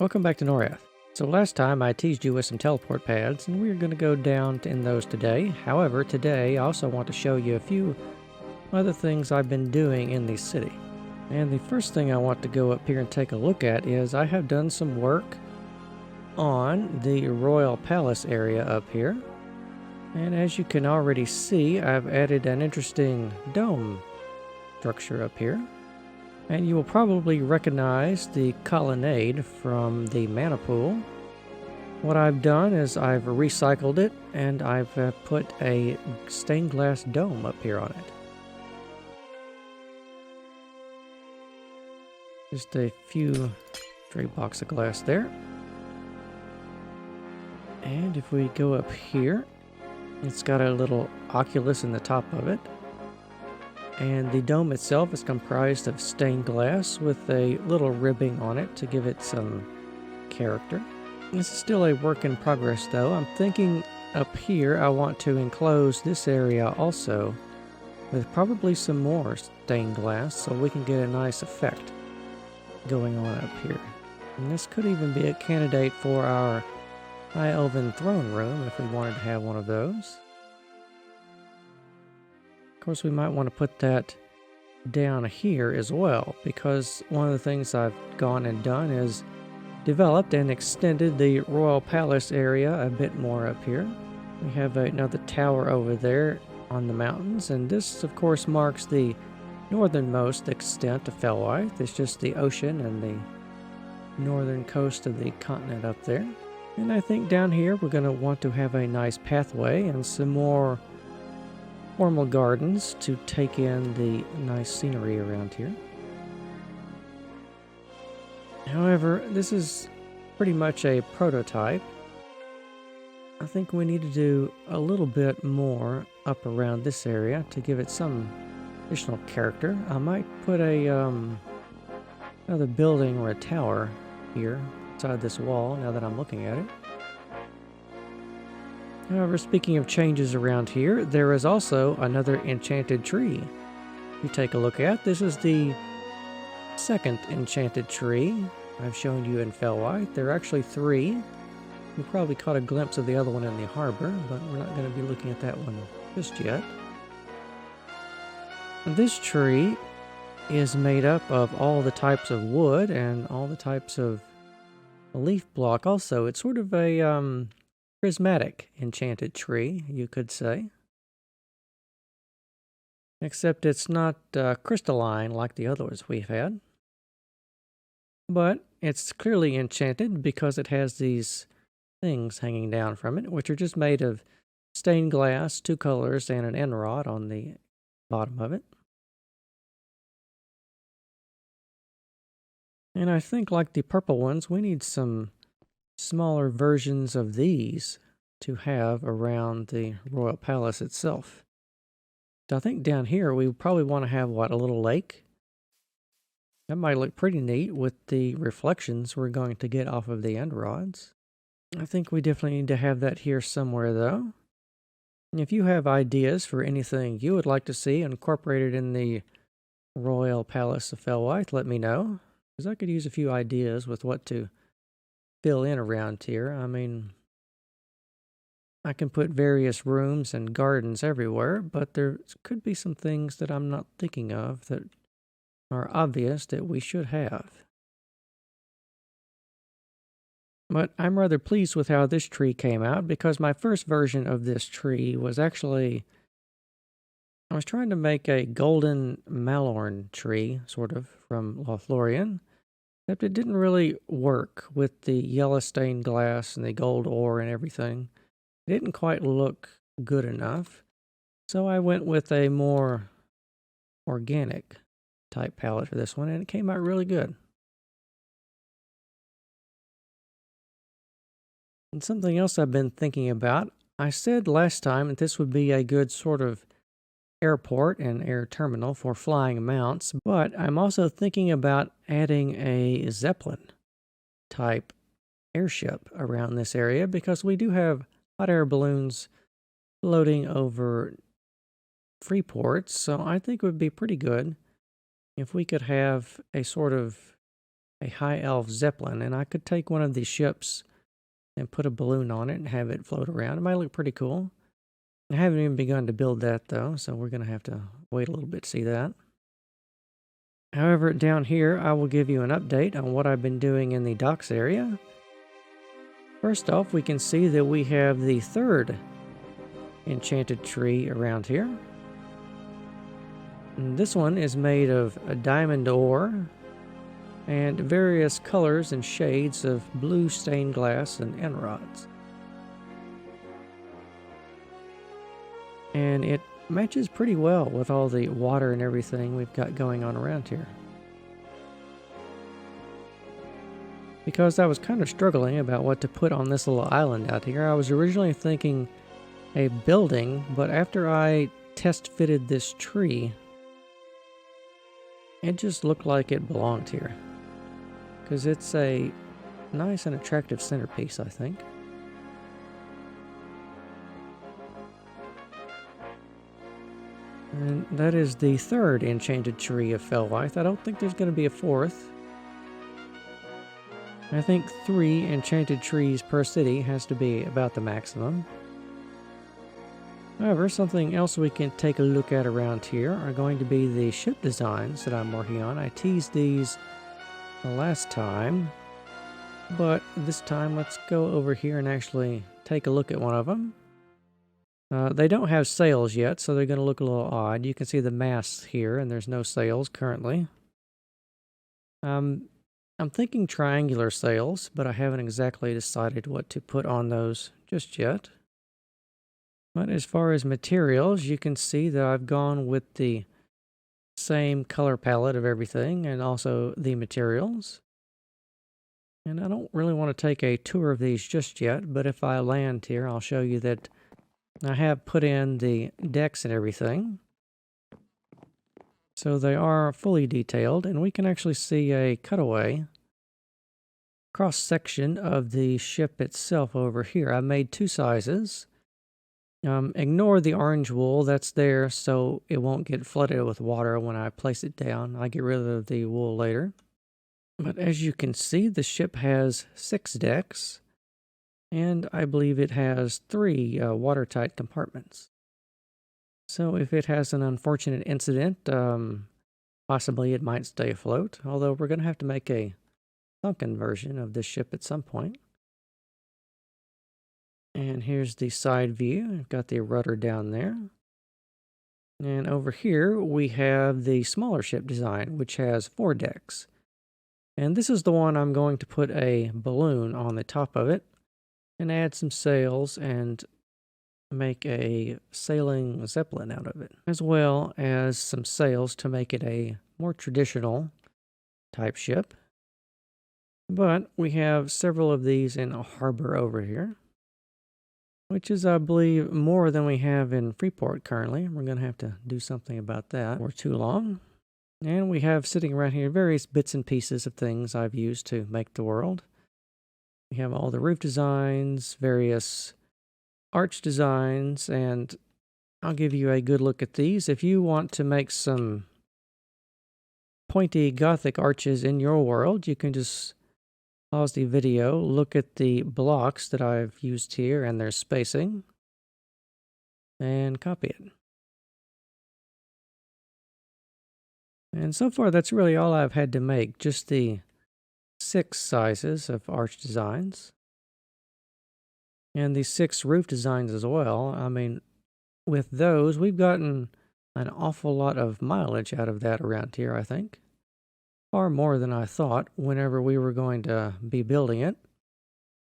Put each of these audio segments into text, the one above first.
Welcome back to Norrath. So last time I teased you with some teleport pads, and we're going to go down in those today. However, today I also want to show you a few other things I've been doing in the city. And the first thing I want to go up here and take a look at is I have done some work on the Royal Palace area up here. And as you can already see, I've added an interesting dome structure up here. And you will probably recognize the colonnade from the mana pool. What I've done is I've recycled it and I've put a stained glass dome up here on it. Just a few stray blocks of glass there. And if we go up here, it's got a little oculus in the top of it. And the dome itself is comprised of stained glass with a little ribbing on it to give it some character. This is still a work in progress though. I'm thinking up here I want to enclose this area also with probably some more stained glass so we can get a nice effect going on up here. And this could even be a candidate for our High Elven throne room if we wanted to have one of those. Of course, we might want to put that down here as well, because one of the things I've gone and done is developed and extended the Royal Palace area a bit more up here. We have another tower over there on the mountains, and this, of course, marks the northernmost extent of felwithe. It's just the ocean and the northern coast of the continent up there. And I think down here we're going to want to have a nice pathway and some more formal gardens to take in the nice scenery around here. However, this is pretty much a prototype. I think we need to do a little bit more up around this area to give it some additional character. I might put a another building or a tower here inside this wall now that I'm looking at it. However, speaking of changes around here, there is also another enchanted tree you take a look at. This is the second enchanted tree I've shown you in felwithe. There are actually three. You probably caught a glimpse of the other one in the harbor, but we're not going to be looking at that one just yet. And this tree is made up of all the types of wood and all the types of leaf block also. It's sort of a prismatic enchanted tree, you could say. Except it's not crystalline like the others we've had. But it's clearly enchanted because it has these things hanging down from it, which are just made of stained glass, two colors, and an end rod on the bottom of it. And I think like the purple ones, we need some smaller versions of these to have around the Royal Palace itself. So I think down here we probably want to have, what, a little lake? That might look pretty neat with the reflections we're going to get off of the end rods. I think we definitely need to have that here somewhere though. And if you have ideas for anything you would like to see incorporated in the Royal Palace of felwithe, let me know, because I could use a few ideas with what to fill in around here. I mean, I can put various rooms and gardens everywhere, but there could be some things that I'm not thinking of that are obvious that we should have. But I'm rather pleased with how this tree came out, because my first version of this tree was actually, I was trying to make a golden malorn tree, sort of, from Lothlorien. Except it didn't really work with the yellow stained glass and the gold ore and everything. It didn't quite look good enough. So I went with a more organic type palette for this one, and it came out really good. And something else I've been thinking about, I said last time that this would be a good sort of airport and air terminal for flying mounts, but I'm also thinking about adding a Zeppelin type airship around this area, because we do have hot air balloons floating over free ports, so I think it would be pretty good if we could have a sort of a high elf zeppelin, and I could take one of these ships and put a balloon on it and have it float around. It might look pretty cool. I haven't even begun to build that though, so we're going to have to wait a little bit to see that. However, down here, I will give you an update on what I've been doing in the docks area. First off, we can see that we have the third enchanted tree around here. And this one is made of a diamond ore and various colors and shades of blue stained glass and emeralds. And it matches pretty well with all the water and everything we've got going on around here. Because I was kind of struggling about what to put on this little island out here, I was originally thinking a building, but after I test fitted this tree, it just looked like it belonged here. Because it's a nice and attractive centerpiece, I think. And that is the third enchanted tree of felwithe. I don't think there's going to be a fourth. I think 3 enchanted trees per city has to be about the maximum. However, something else we can take a look at around here are going to be the ship designs that I'm working on. I teased these the last time, but this time let's go over here and actually take a look at one of them. They don't have sails yet, so they're going to look a little odd. You can see the masts here, and there's no sails currently. I'm thinking triangular sails, but I haven't exactly decided what to put on those just yet. But as far as materials, you can see that I've gone with the same color palette of everything, and also the materials. And I don't really want to take a tour of these just yet, but if I land here, I'll show you that I have put in the decks and everything. So they are fully detailed, and we can actually see a cutaway cross-section of the ship itself over here. I made 2 sizes. Ignore the orange wool that's there so it won't get flooded with water when I place it down. I get rid of the wool later. But as you can see, the ship has 6 decks. And I believe it has 3 watertight compartments. So if it has an unfortunate incident, possibly it might stay afloat. Although we're going to have to make a sunken version of this ship at some point. And here's the side view. I've got the rudder down there. And over here we have the smaller ship design, which has 4 decks. And this is the one I'm going to put a balloon on the top of it and add some sails and make a sailing zeppelin out of it, as well as some sails to make it a more traditional type ship. But we have several of these in a harbor over here, which is, I believe, more than we have in Freeport currently. We're going to have to do something about that for too long. And we have sitting around here various bits and pieces of things I've used to make the world. We have all the roof designs, various arch designs, and I'll give you a good look at these. If you want to make some pointy Gothic arches in your world, you can just pause the video, look at the blocks that I've used here and their spacing, and copy it. And so far, that's really all I've had to make, just the 6 sizes of arch designs. And the 6 roof designs as well. I mean, with those, we've gotten an awful lot of mileage out of that around here, I think. Far more than I thought whenever we were going to be building it.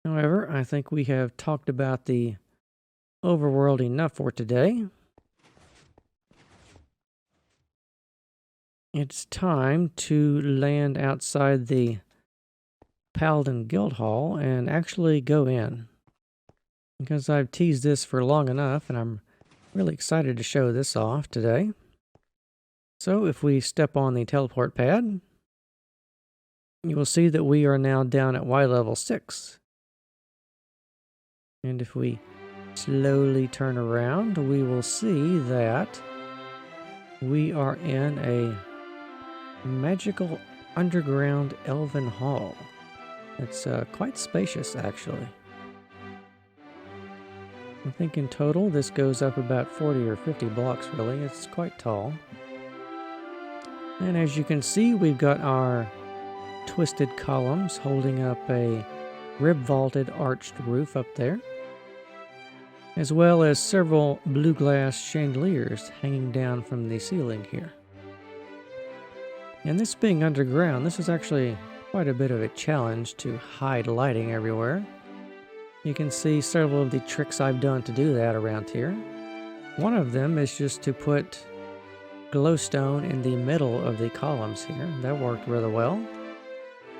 However, I think we have talked about the overworld enough for today. It's time to land outside the Paladin Guild Hall and actually go in. Because I've teased this for long enough and I'm really excited to show this off today. So if we step on the teleport pad, you will see that we are now down at Y level 6. And if we slowly turn around, we will see that we are in a magical underground elven hall. It's quite spacious, actually. I think in total this goes up about 40 or 50 blocks, really. It's quite tall. And as you can see, we've got our twisted columns holding up a rib-vaulted arched roof up there, as well as several blue glass chandeliers hanging down from the ceiling here. And this being underground, this is actually quite a bit of a challenge to hide lighting everywhere. You can see several of the tricks I've done to do that around here. One of them is just to put glowstone in the middle of the columns here. That worked rather well.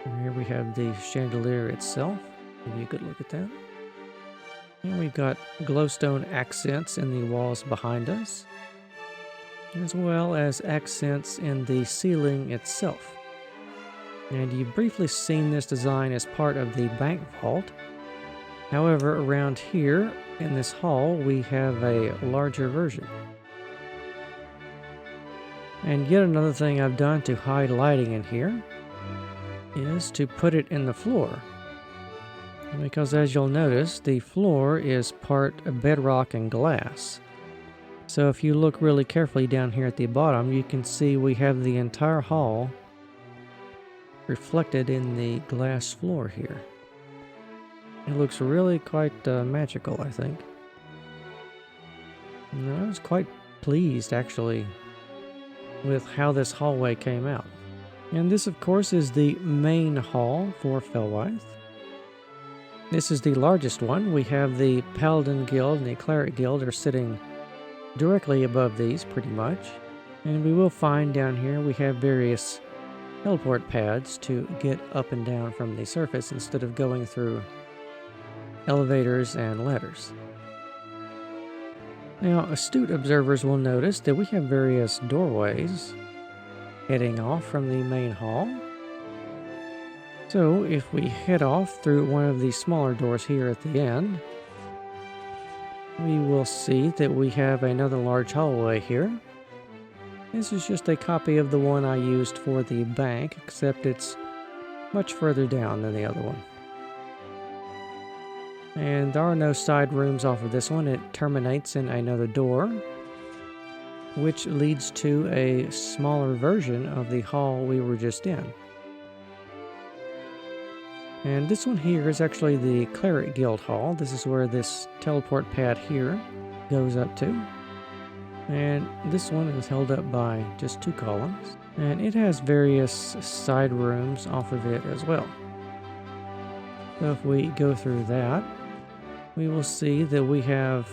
And here we have the chandelier itself. Give you a good look at that. And we've got glowstone accents in the walls behind us, as well as accents in the ceiling itself. And you've briefly seen this design as part of the bank vault. However, around here in this hall, we have a larger version. And yet another thing I've done to hide lighting in here is to put it in the floor. Because as you'll notice, the floor is part bedrock and glass. So if you look really carefully down here at the bottom, you can see we have the entire hall reflected in the glass floor here. It looks really quite magical, I think. And I was quite pleased, actually, with how this hallway came out. And this, of course, is the main hall for felwithe. This is the largest one. We have the paladin guild and the cleric guild are sitting directly above these, pretty much. And we will find down here we have various teleport pads to get up and down from the surface instead of going through elevators and ladders. Now, astute observers will notice that we have various doorways heading off from the main hall. So, if we head off through one of the smaller doors here at the end, we will see that we have another large hallway here. This is just a copy of the one I used for the bank, except it's much further down than the other one. And there are no side rooms off of this one. It terminates in another door, which leads to a smaller version of the hall we were just in. And this one here is actually the Cleric Guild Hall. This is where this teleport pad here goes up to. And this one is held up by just 2 columns. And it has various side rooms off of it as well. So if we go through that, we will see that we have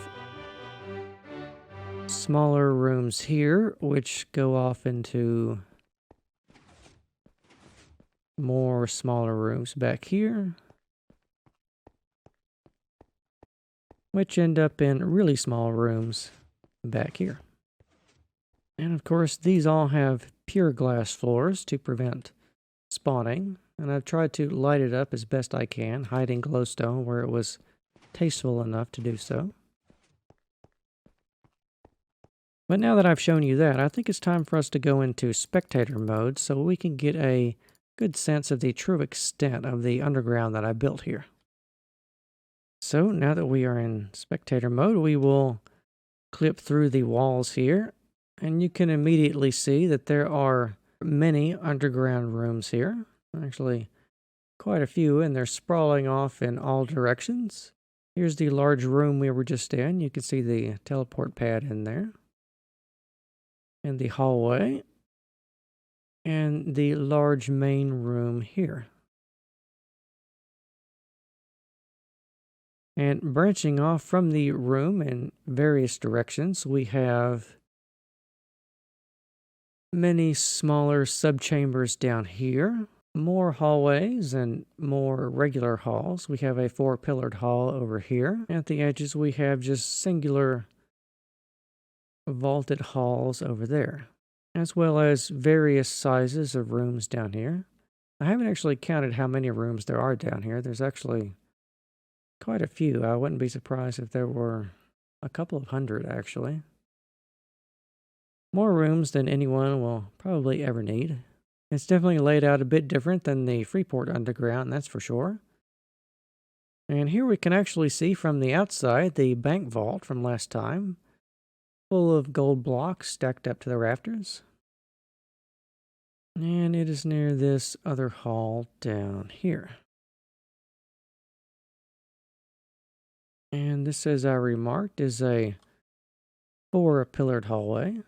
smaller rooms here, which go off into more smaller rooms back here, which end up in really small rooms back here. And of course, these all have pure glass floors to prevent spawning, and I've tried to light it up as best I can, hiding glowstone where it was tasteful enough to do so. But now that I've shown you that, I think it's time for us to go into Spectator mode so we can get a good sense of the true extent of the underground that I built here. So now that we are in Spectator mode, we will clip through the walls here, and you can immediately see that there are many underground rooms here. Actually, quite a few, and they're sprawling off in all directions. Here's the large room we were just in. You can see the teleport pad in there. And the hallway. And the large main room here. And branching off from the room in various directions, we have many smaller subchambers down here. More hallways and more regular halls. We have a 4-pillared hall over here. At the edges, we have just singular vaulted halls over there, as well as various sizes of rooms down here. I haven't actually counted how many rooms there are down here. There's actually quite a few. I wouldn't be surprised if there were a couple of hundred, actually. More rooms than anyone will probably ever need. It's definitely laid out a bit different than the Freeport Underground, that's for sure. And here we can actually see from the outside the bank vault from last time, full of gold blocks stacked up to the rafters. And it is near this other hall down here. And this, as I remarked, is a 4-pillared hallway.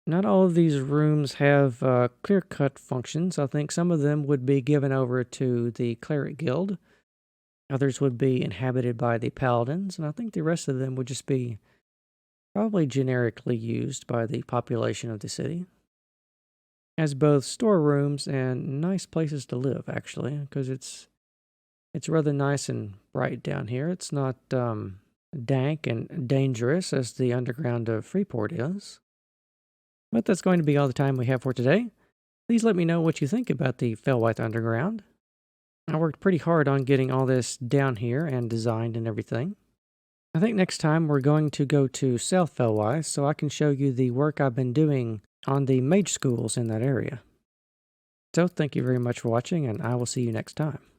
Not all of these rooms have clear-cut functions. I think some of them would be given over to the cleric guild. Others would be inhabited by the paladins, and I think the rest of them would just be probably generically used by the population of the city. As both storerooms and nice places to live, actually, because it's rather nice and bright down here. It's not dank and dangerous as the underground of Freeport is. But that's going to be all the time we have for today. Please let me know what you think about the felwithe Underground. I worked pretty hard on getting all this down here and designed and everything. I think next time we're going to go to South Felwithe so I can show you the work I've been doing on the mage schools in that area. So thank you very much for watching, and I will see you next time.